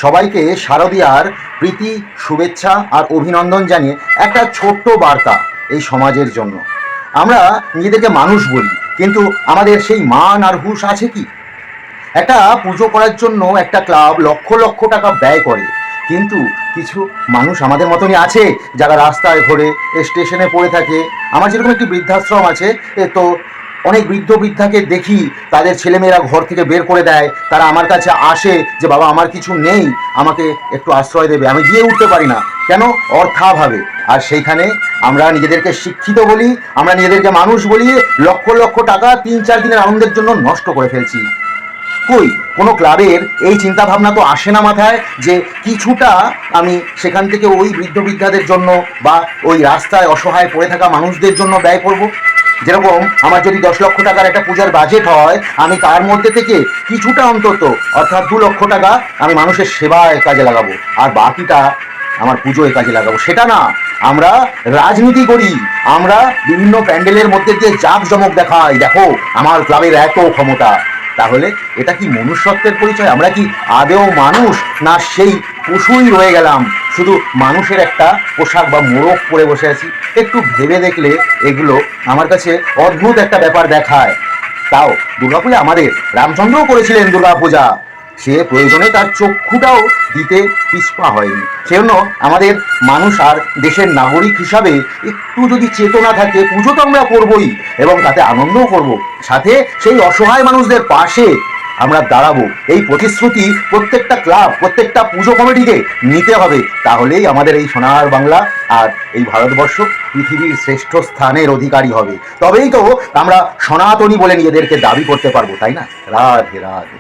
সবাইকে শারদীয়ার প্রীতি, শুভেচ্ছা আর অভিনন্দন জানিয়ে একটা ছোট্ট বার্তা এই সমাজের জন্য। আমরা নিজেদেরকে মানুষ বলি, কিন্তু আমাদের সেই মান আর হুঁশ আছে কি? একটা পুজো করার জন্য একটা ক্লাব লক্ষ লক্ষ টাকা ব্যয় করে, কিন্তু কিছু মানুষ আমাদের মতনই আছে যারা রাস্তায় ঘোরে, স্টেশনে পড়ে থাকে। আমার যেরকম একটি বৃদ্ধাশ্রম আছে, তো অনেক বৃদ্ধ বৃদ্ধাকে দেখি তাদের ছেলেমেয়েরা ঘর থেকে বের করে দেয়। তারা আমার কাছে আসে যে বাবা আমার কিছু নেই, আমাকে একটু আশ্রয় দেবে। আমি গিয়ে উঠতে পারি না, কেন? অর্থাভাবে। আর সেইখানে আমরা নিজেদেরকে শিক্ষিত বলি, আমরা নিজেদেরকে মানুষ বলি, লক্ষ লক্ষ টাকা 3-4 দিনের আনন্দের জন্য নষ্ট করে ফেলছি। কই কোনো ক্লাবের এই চিন্তা ভাবনা তো আসে না মাথায় যে কিছুটা আমি সেখান থেকে ওই বৃদ্ধ বৃদ্ধাদের জন্য বা ওই রাস্তায় অসহায় পড়ে থাকা মানুষদের জন্য ব্যয় করব। যেরকম আমার যদি 10 লক্ষ টাকার একটা পূজার বাজেট হয়, আমি তার মধ্যে থেকে কিছুটা অন্তত অর্থাৎ 2 লক্ষ টাকা আমি মানুষের সেবায় কাজে লাগাবো, আর বাকিটা আমার পুজোয় কাজে লাগাবো। সেটা না, আমরা রাজনীতি করি, আমরা বিভিন্ন প্যান্ডেলের মধ্যে দিয়ে জাঁকজমক দেখাই, দেখো আমার ক্লাবের এত ক্ষমতা। তাহলে এটা কি মনুষ্যত্বের পরিচয়? আমরা কি আদেও মানুষ, না সেই পশুই রয়ে গেলাম, শুধু মানুষের একটা পোশাক বা মোড়ক পরে বসে আছি? একটু ভেবে দেখলে এগুলো আমার কাছে অদ্ভুত একটা ব্যাপার দেখায়। তাও দুর্গাপূজা আমাদের রামচন্দ্রও করেছিলেন দুর্গাপূজা, সে প্রয়োজনে তার চক্ষুটাও দিতে পিছপা হয়নি। সেজন্য আমাদের মানুষ আর দেশের নাগরিক হিসাবে একটু যদি চেতনা থাকে, পুজো তো আমরা করবই এবং তাতে আনন্দও করব, সাথে সেই অসহায় মানুষদের পাশে আমরা দাঁড়াবো। এই প্রতিশ্রুতি প্রত্যেকটা ক্লাব, প্রত্যেকটা পুজো কমিটিকে নিতে হবে। তাহলেই আমাদের এই সোনার বাংলা আর এই ভারতবর্ষ পৃথিবীর শ্রেষ্ঠ স্থানের অধিকারী হবে। তবেই তো আমরা সনাতনী বলে নিজেদেরকে দাবি করতে পারবো, তাই না? রাধে রাধে।